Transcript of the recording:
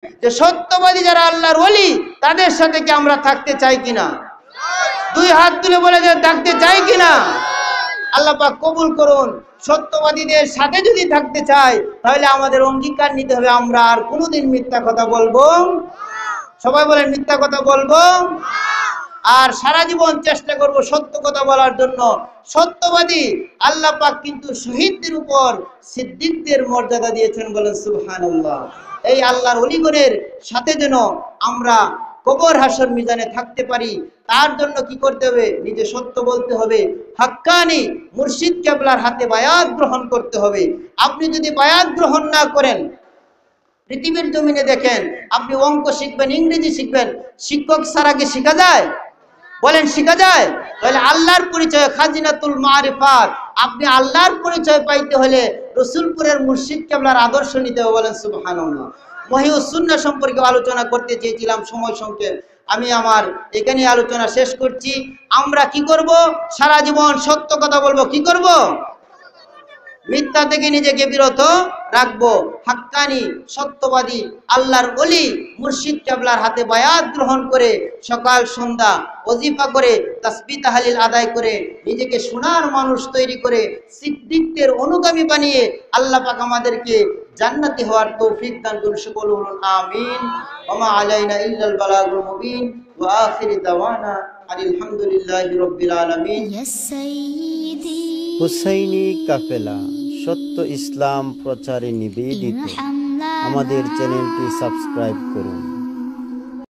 যে সত্যবাদী যারা আল্লাহর ওলি তাদের সাথে কি আমরা থাকতে চাই কিনা? দুই হাত তুলে বলে যে থাকতে চাই কিনা? আল্লাহ পাক কবুল করুন। সত্যবাদীদের সাথে যদি থাকতে চাই তাহলে আমাদের অঙ্গীকার নিতে হবে আমরা আর কোনোদিন মিথ্যা কথা বলবো। সবাই বলেন মিথ্যা কথা বলবো। আর সারা জীবন চেষ্টা করব সত্য কথা বলার জন্য। সত্যবাদী আল্লাহ পাক কিন্তু শহীদদের উপর সিদ্দিকদের মর্যাদা দিয়েছেন, বলেন সুবহানাল্লাহ। এই আল্লাহর ওলিগণের সাথে যেন আমরা কবর হাসর মিজানে থাকতে পারি তার জন্য কি করতে হবে? নিজে সত্য বলতে হবে, হাক্কানি মুর্শিদ কেবলার হাতে বায়াত গ্রহণ করতে হবে। আপনি যদি বায়াত গ্রহণ না করেন, পৃথিবীর জমিনে দেখেন, আপনি অঙ্ক শিখবেন, ইংরেজি শিখবেন, শিক্ষক ছাড়া কি শেখা যায়? বলেন শেখা যায়? তাহলে আল্লাহর পরিচয় খাজিনাতুল মারিফাত, আপনি আল্লাহর পরিচয় পাইতে হলে রসুলপুরের মুর্শিদ কেবলার আদর্শ নিতে হবে, বলেন সুবহানাল্লাহ। মহিউস সুন্নাহ সম্পর্কে আলোচনা করতে চেয়েছিলাম, সময় সংক্ষেপ, আমি আমার এখানে আলোচনা শেষ করছি। আমরা কি করব? সারা জীবন সত্য কথা বলবো। কি করব? মিথ্যা থেকে নিজেকে বিরত রাখবো। হাক্কানি সত্যবাদী আল্লাহর ওলি মুর্শিদ কেবলার হাতে বায়াত গ্রহণ করে সকাল সন্ধ্যা ওজিফা করে তাসবিহ তাহলিল আদায় করে নিজেকে সোনার মানুষ তৈরি করে সিদ্দিকদের অনুগামী বানিয়ে আল্লাহ পাক আমাদেরকে জান্নাতি হওয়ার তৌফিক দান করুন। সকলে বলুন আমিন। ওয়া মা আলাইনা ইল্লাল বালাগুল মুবিন ওয়া আখিরি দাওয়ানা আলহামদুলিল্লাহি রাব্বিল আলামিন। হুসাইনি কাফেলা সত্য ইসলাম প্রচারে নিবেদিত। আমাদের চ্যানেলটি সাবস্ক্রাইব করুন।